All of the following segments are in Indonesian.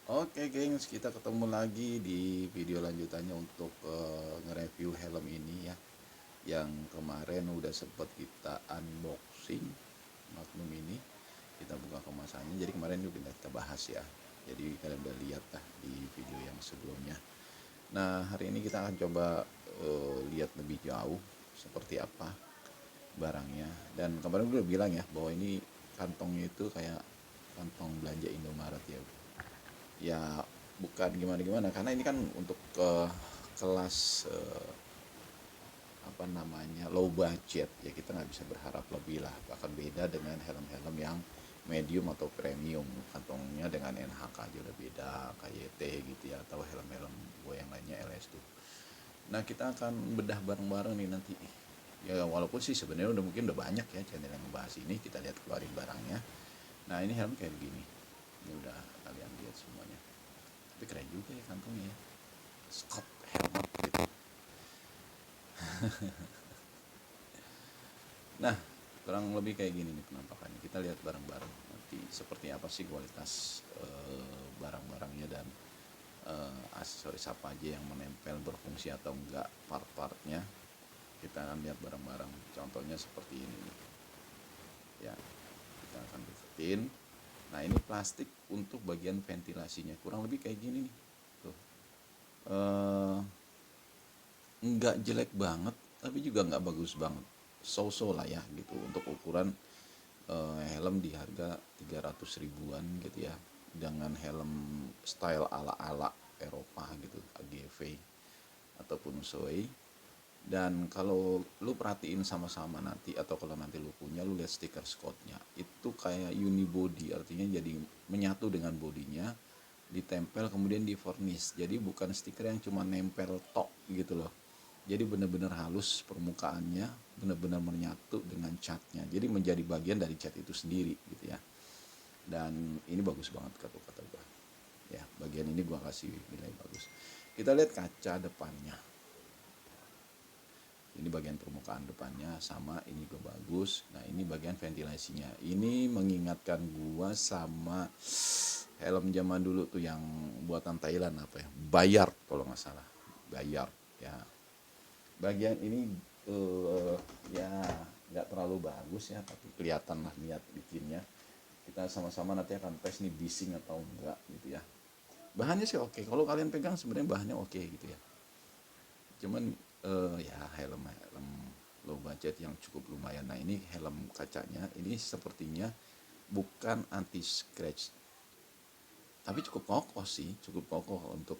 Oke gengs, kita ketemu lagi di video lanjutannya untuk nge-review helm ini ya. Yang kemarin udah sempet kita unboxing Magnum ini. Kita buka kemasannya, jadi kemarin juga kita bahas ya. Jadi kalian udah lihat lah di video yang sebelumnya. Nah, hari ini kita akan coba lihat lebih jauh seperti apa barangnya. Dan kemarin gue udah bilang ya bahwa ini kantongnya itu kayak kantong belanja Indomaret ya. Ya bukan gimana-gimana karena ini kan untuk kelas apa namanya low budget ya, kita nggak bisa berharap lebih lah, bahkan beda dengan helm-helm yang medium atau premium, kantongnya dengan NHK aja udah beda, KYT gitu ya, atau helm-helm gue yang lainnya LS2. Nah, kita akan bedah bareng-bareng nih nanti ya, walaupun sih sebenarnya udah mungkin udah banyak ya channel yang membahas ini. Kita lihat keluarin barangnya. Nah, ini helm kayak begini, ini udah kalian lihat semuanya, tapi keren juga ya kantongnya ya, Scott helmet gitu. Nah, kurang lebih kayak gini nih penampakannya. Kita lihat bareng-bareng nanti seperti apa sih kualitas barang-barangnya, dan aksesoris apa aja yang menempel, berfungsi atau enggak part-partnya. Kita akan lihat bareng-bareng. Contohnya seperti ini nih. Ya, kita akan deketin. Nah, ini plastik untuk bagian ventilasinya. Kurang lebih kayak gini nih. Tuh. Eh, nggak jelek banget, tapi juga nggak bagus banget. So-so lah ya gitu untuk ukuran helm di harga 300 ribuan gitu ya, dengan helm style ala-ala Eropa gitu, AGV ataupun Soei. Dan kalau lu perhatiin sama-sama nanti, atau kalau nanti lu punya, lu lihat stiker Scottnya itu kayak unibody, artinya jadi menyatu dengan bodinya, ditempel kemudian di varnish. Jadi bukan stiker yang cuma nempel tok gitu loh, jadi benar-benar halus permukaannya, benar-benar menyatu dengan catnya, jadi menjadi bagian dari cat itu sendiri gitu ya. Dan ini bagus banget kata gue ya, bagian ini gue kasih nilai bagus. Kita lihat kaca depannya, ini bagian permukaan depannya sama, ini juga bagus. Nah, ini bagian ventilasinya, ini mengingatkan gua sama helm zaman dulu tuh yang buatan Thailand, apa ya, Bayard kalau nggak salah, Bayard ya. Bagian ini ya nggak terlalu bagus ya, tapi kelihatan lah niat bikinnya. Kita sama-sama nanti akan tes nih bising atau enggak gitu ya. Bahannya sih oke, kalau kalian pegang sebenarnya bahannya oke gitu ya. Cuman ya helm helm low budget yang cukup lumayan. Nah, ini helm kacanya ini sepertinya bukan anti scratch, tapi cukup kokoh sih, cukup kokoh untuk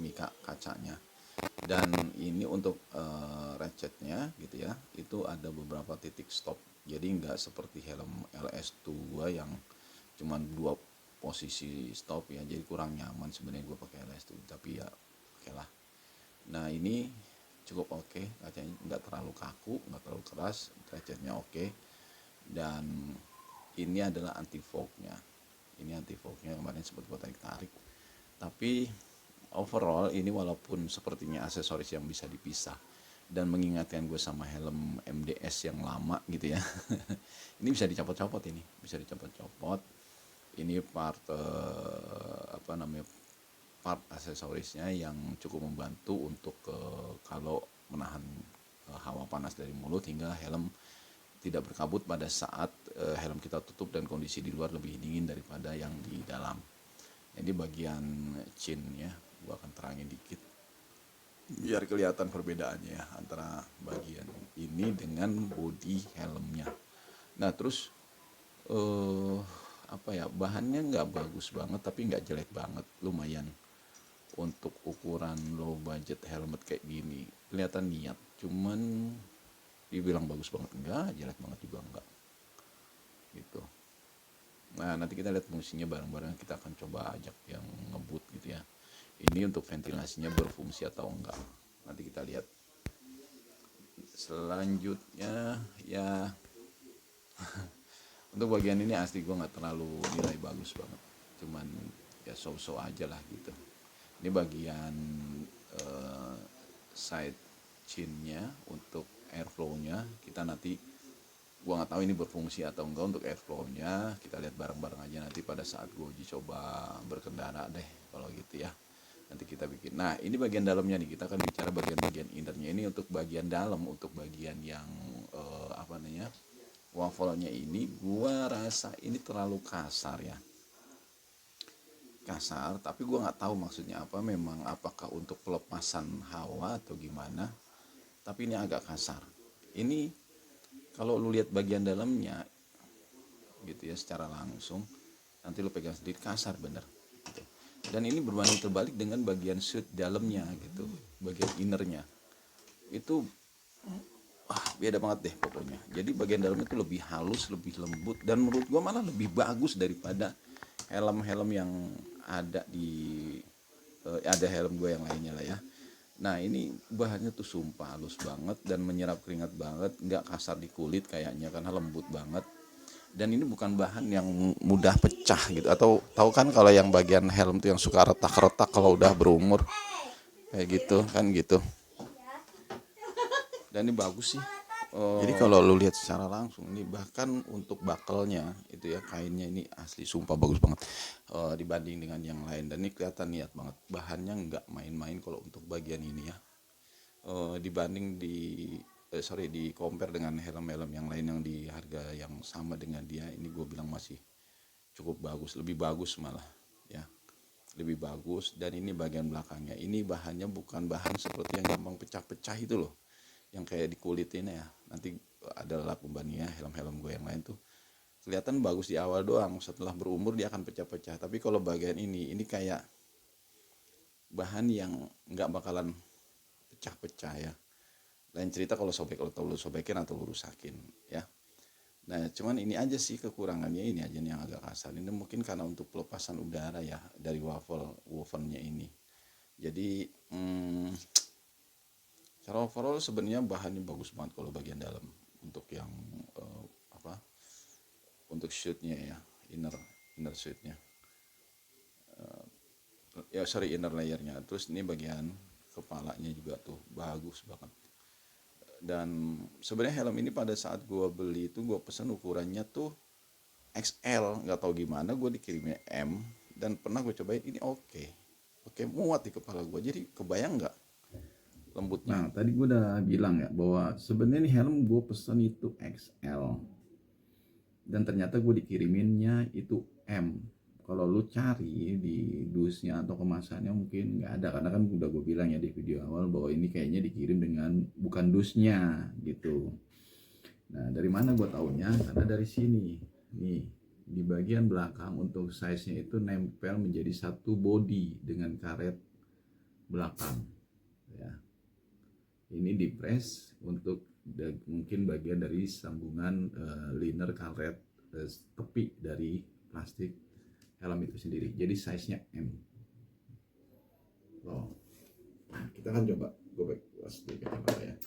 mika kacanya. Dan ini untuk ratchetnya gitu ya, itu ada beberapa titik stop, jadi nggak seperti helm LS2 yang cuma dua posisi stop ya, jadi kurang nyaman sebenarnya gue pakai LS2, tapi ya oke lah. Nah, ini cukup oke, kacanya nggak terlalu kaku, nggak terlalu keras, ratchetnya oke. Dan ini adalah anti fognya, ini anti fognya kemarin sempat gue tarik, tapi overall ini walaupun sepertinya aksesoris yang bisa dipisah dan mengingatkan gue sama helm MDS yang lama gitu ya. Ini bisa dicopot-copot, ini bisa dicopot-copot. Ini part apa namanya, part aksesorisnya yang cukup membantu untuk kalau menahan hawa panas dari mulut, hingga helm tidak berkabut pada saat helm kita tutup dan kondisi di luar lebih dingin daripada yang di dalam. Ini bagian chin ya, gua akan terangin dikit biar kelihatan perbedaannya ya, antara bagian ini dengan body helmnya. Nah, terus eh apa ya, bahannya nggak bagus banget tapi nggak jelek banget, lumayan untuk ukuran low budget helmet kayak gini. Kelihatan niat, cuman dibilang bagus banget enggak, jelek banget juga enggak gitu. Nah, nanti kita lihat fungsinya bareng-bareng, kita akan coba ajak yang ngebut gitu ya. Ini untuk ventilasinya berfungsi atau enggak, nanti kita lihat. Selanjutnya ya, untuk bagian ini asli gue nggak terlalu nilai bagus banget, cuman ya so-so aja lah gitu. Ini bagian side chinnya untuk airflow-nya, kita nanti Gua nggak tahu ini berfungsi atau enggak untuk airflow-nya. Kita lihat bareng-bareng aja nanti pada saat gua uji coba berkendara deh kalau gitu ya. Nanti kita bikin. Nah, ini bagian dalamnya nih. Kita akan bicara bagian-bagian innernya. Ini untuk bagian dalam, untuk bagian yang apa namanya? Waffle-nya ini gua rasa ini terlalu kasar ya. Kasar, tapi gua nggak tahu maksudnya apa. Memang apakah untuk pelepasan hawa atau gimana? Tapi ini agak kasar. Ini kalau lu lihat bagian dalamnya gitu ya secara langsung, nanti lu pegang sendiri kasar bener gitu. Dan ini berbanding terbalik dengan bagian suit dalamnya gitu, bagian innernya itu beda banget deh pokoknya. Jadi bagian dalamnya itu lebih halus, lebih lembut, dan menurut gua malah lebih bagus daripada helm-helm yang ada di ada helm gue yang lainnya lah ya. Nah ini bahannya tuh sumpah halus banget dan menyerap keringat banget, nggak kasar di kulit kayaknya karena lembut banget. Dan ini bukan bahan yang mudah pecah gitu. Atau tahu kan kalau yang bagian helm tuh yang suka retak-retak kalau udah berumur kayak gitu kan gitu. Dan ini bagus sih. Jadi kalau lu lihat secara langsung ini bahkan untuk bakelnya itu ya kainnya ini asli sumpah bagus banget dibanding dengan yang lain, dan ini kelihatan niat banget bahannya nggak main-main kalau untuk bagian ini ya. Dibanding di compare dengan helm-helm yang lain yang di harga yang sama dengan dia, ini gue bilang masih cukup bagus, lebih bagus malah ya, lebih bagus. Dan ini bagian belakangnya ini bahannya bukan bahan seperti yang gampang pecah-pecah itu loh, yang kayak di kulit ini ya. Nanti adalah pembandingnya helm-helm gue yang lain tuh kelihatan bagus di awal doang, setelah berumur dia akan pecah-pecah. Tapi kalau bagian ini kayak bahan yang nggak bakalan pecah-pecah ya. Lain cerita kalau sobek, kalau lu sobekin atau lu rusakin ya. Nah cuman ini aja sih kekurangannya, ini aja nih yang agak kasar. Ini mungkin karena untuk pelepasan udara ya dari wovennya ini. Jadi secara overall sebenarnya bahannya bagus banget kalau bagian dalam untuk yang apa, untuk shootnya ya, inner shootnya ya, sorry, inner layernya. Terus ini bagian kepalanya juga tuh bagus banget. Dan sebenarnya helm ini pada saat gue beli itu gue pesen ukurannya tuh XL, nggak tahu gimana gue dikirimnya M, dan pernah gue cobain ini oke muat di kepala gue. Jadi kebayang nggak lembutnya. Nah tadi gue udah bilang ya bahwa sebenarnya ini helm gue pesen itu XL dan ternyata gue dikiriminnya itu M. Kalau lu cari di dusnya atau kemasannya mungkin nggak ada, karena kan udah gue bilang ya di video awal bahwa ini kayaknya dikirim dengan bukan dusnya gitu. Nah dari mana gue taunya? Karena dari sini nih, di bagian belakang untuk size-nya itu nempel menjadi satu body dengan karet belakang ya. Ini di press untuk mungkin bagian dari sambungan liner karet tepi dari plastik helm itu sendiri. Jadi size-nya M. Oh. Nah, kita kan coba go back sedikit ya.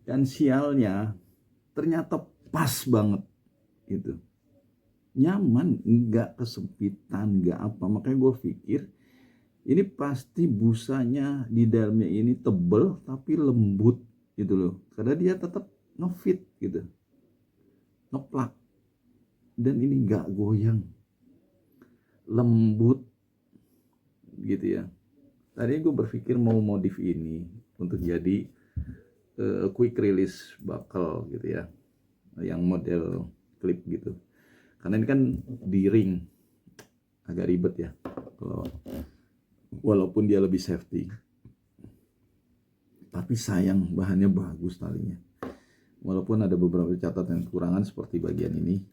Dan sialnya ternyata pas banget gitu, nyaman, nggak kesempitan, nggak apa. Makanya gue pikir ini pasti busanya di dalamnya ini tebel tapi lembut gitu loh, karena dia tetap ngefit gitu, ngeplak, dan ini nggak goyang, lembut gitu ya. Tadi gue berpikir mau modif ini untuk jadi quick release buckle gitu ya, yang model clip gitu, karena ini kan di ring agak ribet ya kalau, walaupun dia lebih safety, tapi sayang bahannya bagus talinya, walaupun ada beberapa catatan kekurangan seperti bagian ini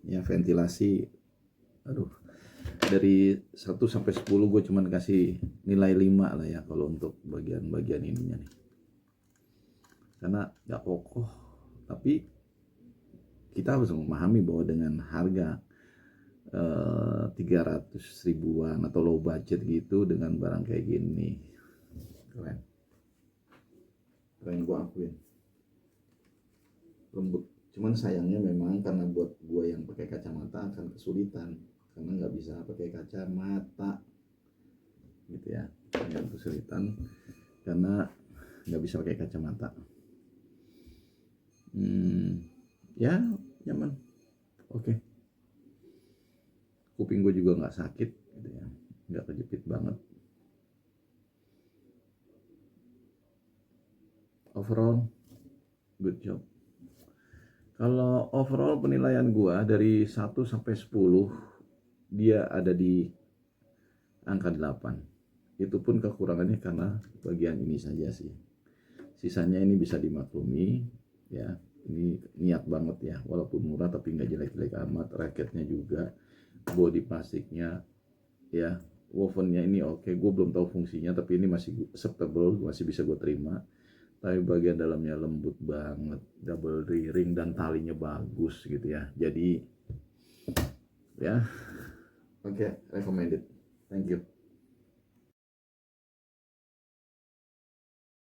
ya, ventilasi aduh, dari 1 sampai 10 gue cuman kasih nilai 5 lah ya kalau untuk bagian-bagian ininya nih, karena gak kokoh. Tapi kita harus memahami bahwa dengan harga 300 ribuan atau low budget gitu dengan barang kayak gini. Keren gue akuin, lembut. Cuman sayangnya memang karena buat gue yang pakai kacamata akan kesulitan karena nggak bisa pakai kacamata gitu ya, yang kesulitan karena nggak bisa pakai kacamata. Ya nyaman, oke. Kuping gue juga nggak sakit gitu ya, nggak kejepit banget. Overall good job. Kalau overall penilaian gue dari 1 sampai 10 dia ada di angka 8. Itu pun kekurangannya karena bagian ini saja sih. Sisanya ini bisa dimaklumi ya. Ini niat banget ya, walaupun murah tapi nggak jelek-jelek amat. Raketnya juga, body plastiknya ya, wovennya ini oke. Gue belum tahu fungsinya tapi ini masih acceptable, masih bisa gue terima. Tapi bagian dalamnya lembut banget, double ring dan talinya bagus gitu ya. Jadi ya, oke, recommended. Thank you.